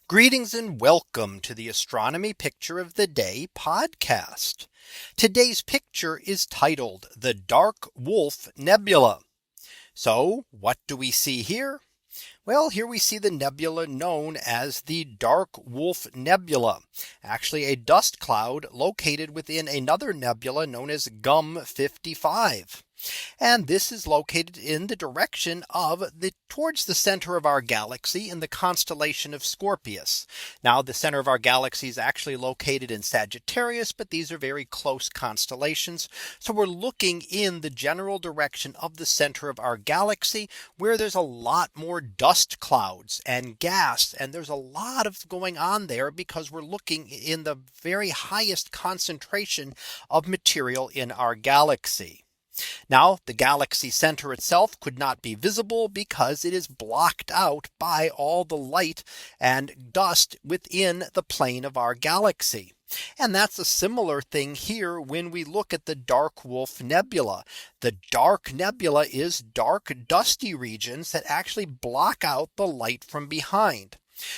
Greetings and welcome to the Astronomy Picture of the Day podcast. Today's picture is titled the Dark Wolf Nebula. So what do we see here? Well, here we see the nebula known as the Dark Wolf Nebula, actually a dust cloud located within another nebula known as GUM 55. And this is located in the direction of towards the center of our galaxy in the constellation of Scorpius. Now the center of our galaxy is actually located in Sagittarius, but these are very close constellations. So we're looking in the general direction of the center of our galaxy, where there's a lot more dust clouds and gas. And there's a lot of going on there because we're looking in the very highest concentration of material in our galaxy. Now the galaxy center itself could not be visible because it is blocked out by all the light and dust within the plane of our galaxy. And that's a similar thing here when we look at the Dark Wolf Nebula. The dark nebula is dark dusty regions that actually block out the light from behind.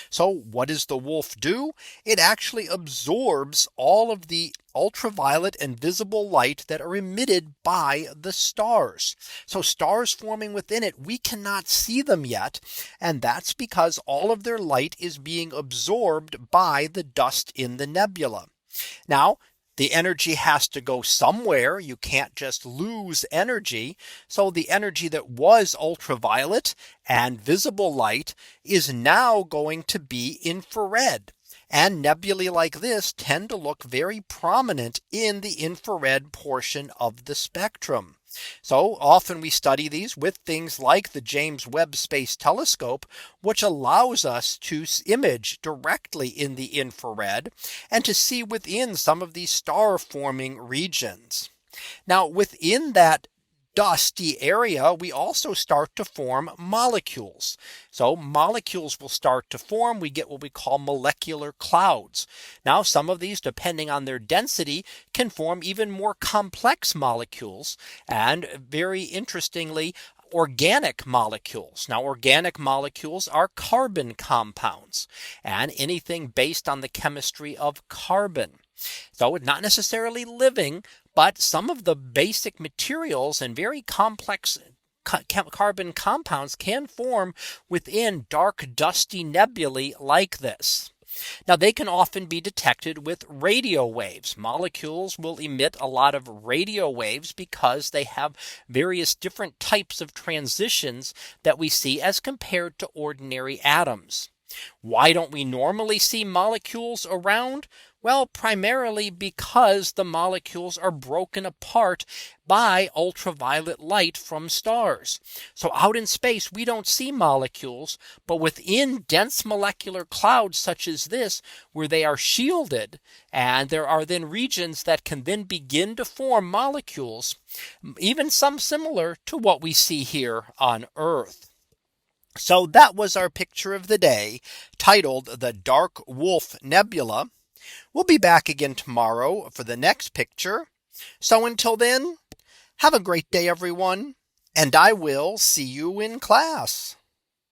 So what does the wolf do? It actually absorbs all of the ultraviolet and visible light that are emitted by the stars. So stars forming within it, we cannot see them yet. And that's because all of their light is being absorbed by the dust in the nebula. Now, the energy has to go somewhere. You can't just lose energy. So the energy that was ultraviolet and visible light is now going to be infrared. And nebulae like this tend to look very prominent in the infrared portion of the spectrum. So often we study these with things like the James Webb Space Telescope, which allows us to image directly in the infrared and to see within some of these star forming regions. Now within that dusty area, we also start to form molecules. So molecules will start to form. We get what we call molecular clouds. Now some of these, depending on their density, can form even more complex molecules. And very interestingly, organic molecules. Now organic molecules are carbon compounds and anything based on the chemistry of carbon. So it's not necessarily living, but some of the basic materials and very complex carbon compounds can form within dark dusty nebulae like this. Now they can often be detected with radio waves. Molecules will emit a lot of radio waves because they have various different types of transitions that we see as compared to ordinary atoms. Why don't we normally see molecules around? Well, primarily because the molecules are broken apart by ultraviolet light from stars. So out in space, we don't see molecules, but within dense molecular clouds such as this, where they are shielded, and there are then regions that can then begin to form molecules, even some similar to what we see here on Earth. So that was our picture of the day, titled the Dark Wolf Nebula. We'll be back again tomorrow for the next picture. So until then, have a great day, everyone, and I will see you in class.